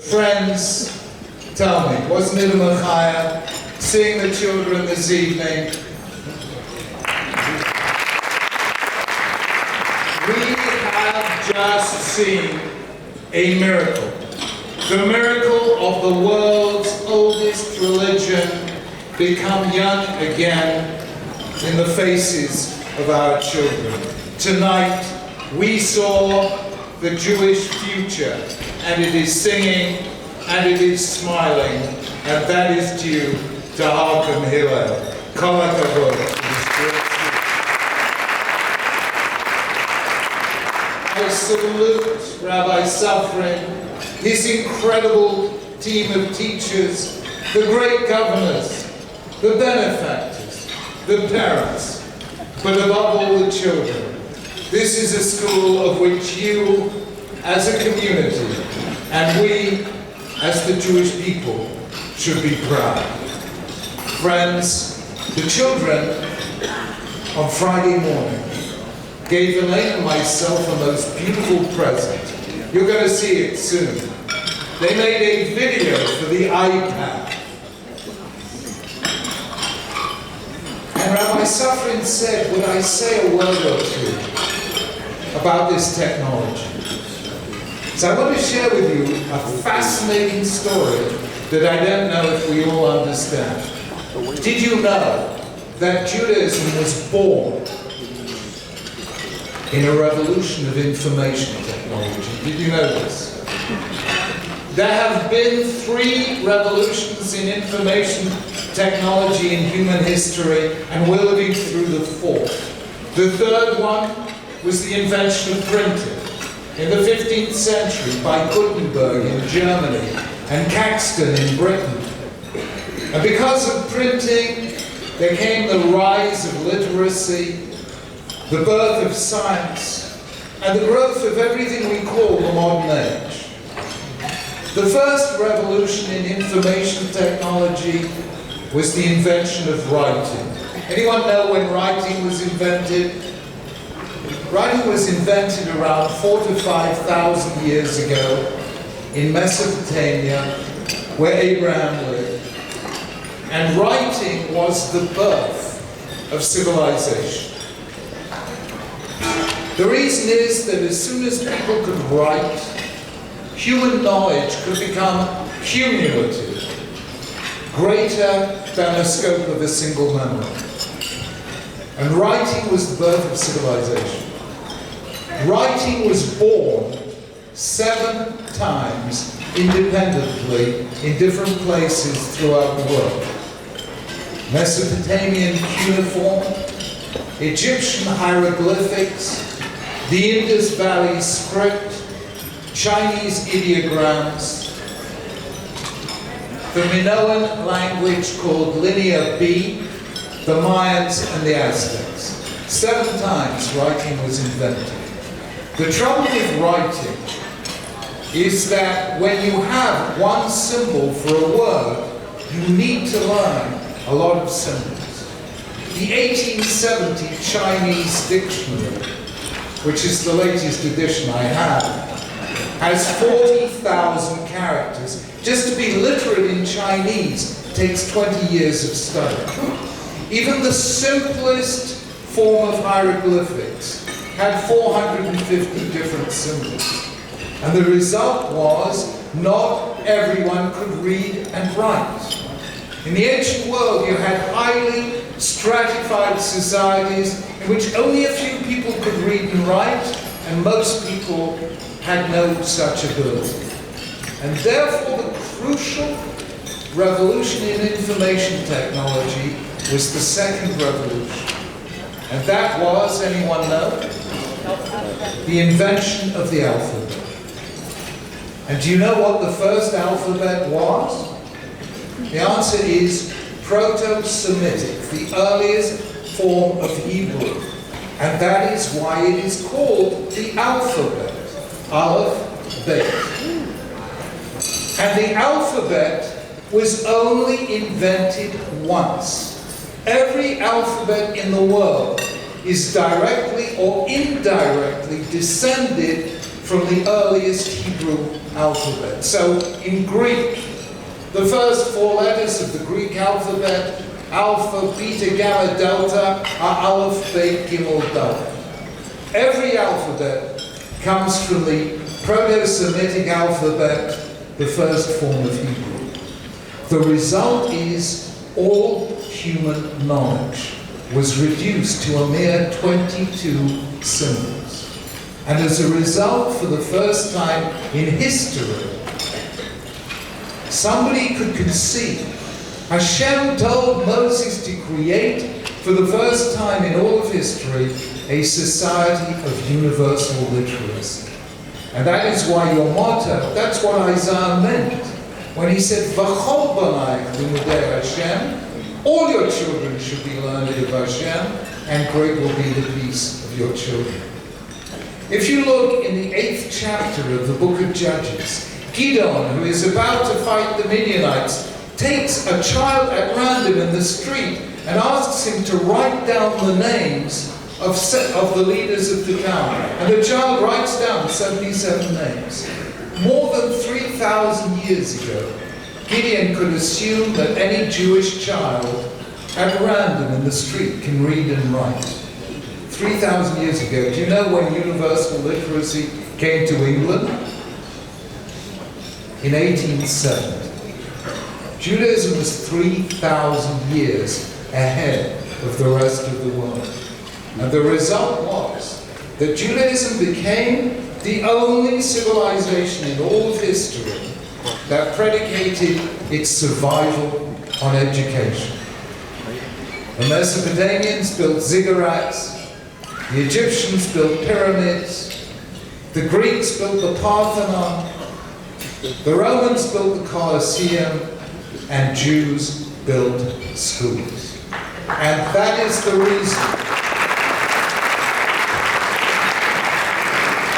Friends, tell me, wasn't it a machaya seeing the children this evening? We have just seen a miracle. The miracle of the world's oldest religion become young again in the faces of our children. Tonight, we saw the Jewish future, and it is singing, and it is smiling, and that is due to Harkan Hillel. Kol hakavod. I salute Rabbi Sacks, his incredible team of teachers, the great governors, the benefactors, the parents, but above all the children. This is a school of which you, as a community, and we, as the Jewish people, should be proud. Friends, the children, on Friday morning, gave Elaine and myself a most beautiful present. You're going to see it soon. They made a video for the iPad. And Rabbi Sacks said, would I say a word or two about this technology? So I want to share with you a fascinating story that I don't know if we all understand. Did you know that Judaism was born in a revolution of information technology? Did you know this? There have been 3 revolutions in information technology in human history, and we're living through the 4th. The 3rd one was the invention of printing in the 15th century by Gutenberg in Germany and Caxton in Britain. And because of printing, there came the rise of literacy, the birth of science, and the growth of everything we call the modern age. The first revolution in information technology was the invention of writing. Anyone know when writing was invented? Writing was invented around 4,000 to 5,000 years ago in Mesopotamia, where Abraham lived. And writing was the birth of civilization. The reason is that as soon as people could write, human knowledge could become cumulative, greater than the scope of a single memory. And writing was the birth of civilization. Writing was born 7 times independently in different places throughout the world. Mesopotamian cuneiform, Egyptian hieroglyphics, the Indus Valley script, Chinese ideograms, the Minoan language called Linear B, the Mayans and the Aztecs. 7 times writing was invented. The trouble with writing is that when you have one symbol for a word, you need to learn a lot of symbols. The 1870 Chinese dictionary, which is the latest edition I have, has 40,000 characters. Just to be literate in Chinese takes 20 years of study. Even the simplest form of hieroglyphics had 450 different symbols. And the result was not everyone could read and write. In the ancient world, you had highly stratified societies in which only a few people could read and write, and most people had no such ability. And therefore, the crucial revolution in information technology was the second revolution. And that was, anyone know? The invention of the alphabet. And do you know what the first alphabet was? The answer is Proto-Semitic, the earliest form of Hebrew. And that is why it is called the alphabet, Aleph, Bet. And the alphabet was only invented once. Every alphabet in the world is directly or indirectly descended from the earliest Hebrew alphabet. So in Greek, the first 4 letters of the Greek alphabet, alpha, beta, gamma, delta, are aleph, bet, gimel, daled. Every alphabet comes from the Proto-Semitic alphabet, the first form of Hebrew. The result is all human knowledge was reduced to a mere 22 symbols. And as a result, for the first time in history, somebody could conceive. Hashem told Moses to create, for the first time in all of history, a society of universal literacy. And that is why your motto, that's what Isaiah meant when he said, V'chol banayich limudei Hashem, all your children should be learned of Hashem, and great will be the peace of your children. If you look in the 8th chapter of the book of Judges, Gideon, who is about to fight the Midianites, takes a child at random in the street and asks him to write down the names of the leaders of the town. And the child writes down 77 names. More than 3,000 years ago, Gideon could assume that any Jewish child at random in the street can read and write. 3,000 years ago. Do you know when universal literacy came to England? In 1870. Judaism was 3,000 years ahead of the rest of the world. And the result was that Judaism became the only civilization in all of history that predicated its survival on education. The Mesopotamians built ziggurats, the Egyptians built pyramids, the Greeks built the Parthenon, the Romans built the Colosseum, and Jews built schools. And that is the reason.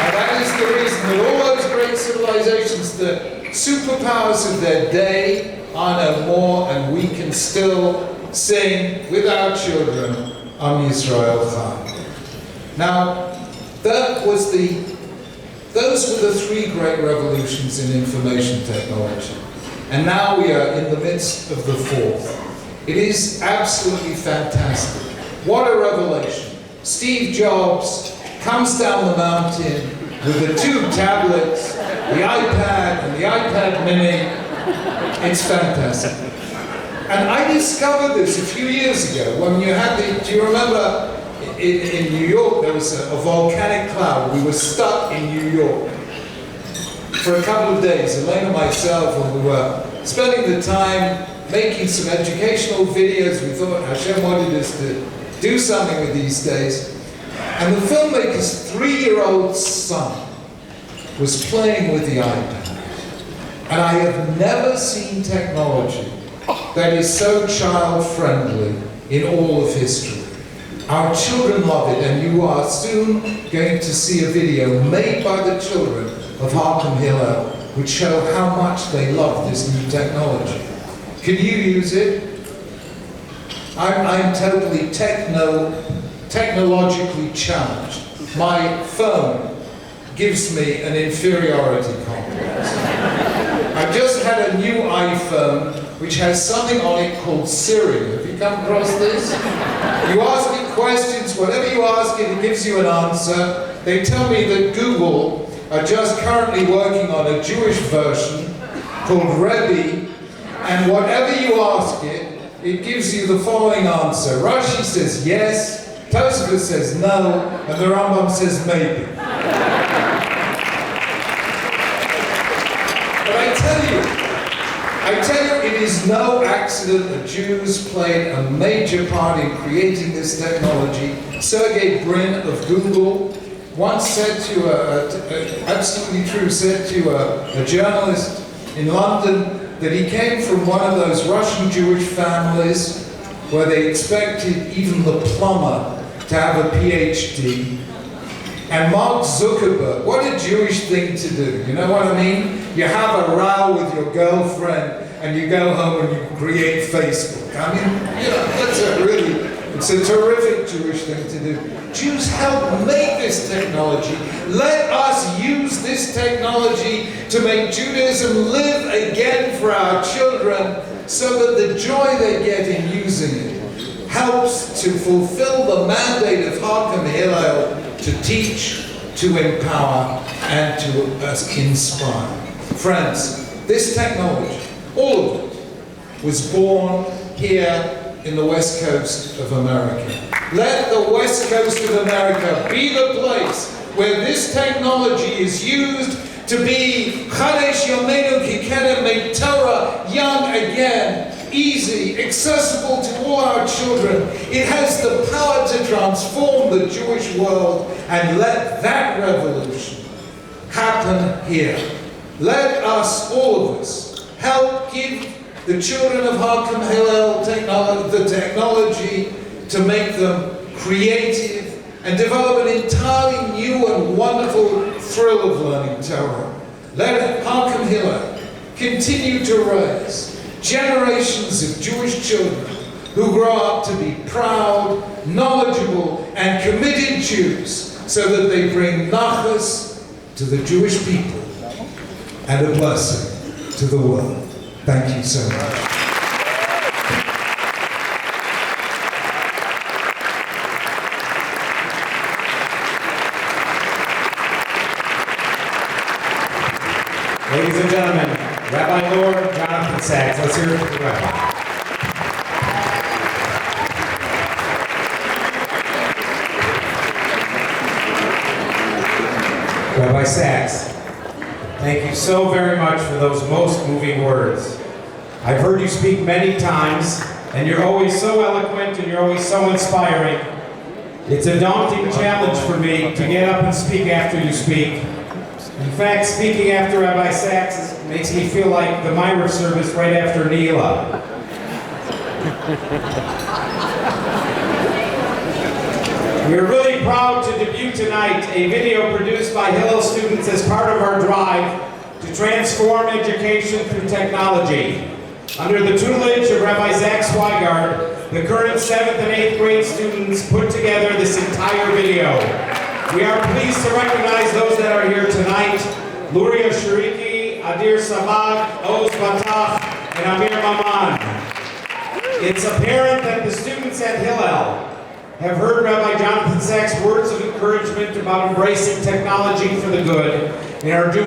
And that is the reason that all those great civilizations, the superpowers of their day, are no more, and we can still sing with our children, Am Yisrael Chai. Now, those were the 3 great revolutions in information technology. And now we are in the midst of the 4th. It is absolutely fantastic. What a revelation. Steve Jobs comes down the mountain with the 2 tablets, the iPad and the iPad mini. It's fantastic. And I discovered this a few years ago when you had do you remember in New York there was a volcanic cloud. We were stuck in New York for a couple of days, Elaine and myself, and we were spending the time making some educational videos. We thought Hashem wanted us to do something with these days. And the filmmaker's 3-year-old son was playing with the iPad. And I have never seen technology that is so child-friendly in all of history. Our children love it, and you are soon going to see a video made by the children of Harkham Hillel, which show how much they love this new technology. Can you use it? I'm totally technologically challenged. My phone gives me an inferiority complex. I've just had a new iPhone which has something on it called Siri. Have you come across this? You ask it questions, whatever you ask it, it gives you an answer. They tell me that Google are just currently working on a Jewish version called Rebbe, and whatever you ask it, it gives you the following answer. Rashi says yes, Tosafot says no, and the Rambam says maybe. But I tell you, it is no accident that Jews played a major part in creating this technology. Sergey Brin of Google once said to absolutely true, said to a journalist in London that he came from one of those Russian Jewish families where they expected even the plumber to have a PhD. And Mark Zuckerberg, what a Jewish thing to do, you know what I mean? You have a row with your girlfriend and you go home and you create Facebook. I mean, you know, that's a really It's a terrific Jewish thing to do. Jews help make this technology. Let us use this technology to make Judaism live again for our children, so that the joy they get in using it helps to fulfill the mandate of Hakam Hillel to teach, to empower, and to inspire. Friends, this technology, all of it, was born here in the West Coast of America. Let the West Coast of America be the place where this technology is used to be Chadesh Yomeinu Kikenem, make Torah young again, easy, accessible to all our children. It has the power to transform the Jewish world, and let that revolution happen here. Let us, all of us, help give the children of Hakam Hillel the technology to make them creative and develop an entirely new and wonderful thrill of learning Torah. Let Hakam Hillel continue to raise generations of Jewish children who grow up to be proud, knowledgeable, and committed Jews, so that they bring nachas to the Jewish people and a blessing to the world. Thank you so much. Ladies and gentlemen, Rabbi Lord Jonathan Sacks. Let's hear it for the Rabbi. Rabbi Sacks, thank you so very much for those most moving words. I've heard you speak many times, and you're always so eloquent and you're always so inspiring. It's a daunting challenge for me to get up and speak after you speak. In fact, speaking after Rabbi Sacks makes me feel like the Myra service right after Neela. We are really proud to debut tonight a video produced by Hillel students as part of our drive to transform education through technology. Under the tutelage of Rabbi Zach Swigard, the current 7th and 8th grade students put together this entire video. We are pleased to recognize those that are here tonight: Luria Shariki, Adir Samad, Oz Batach, and Amir Maman. It's apparent that the students at Hillel have heard Rabbi Jonathan Sacks' words of encouragement about embracing technology for the good and are doing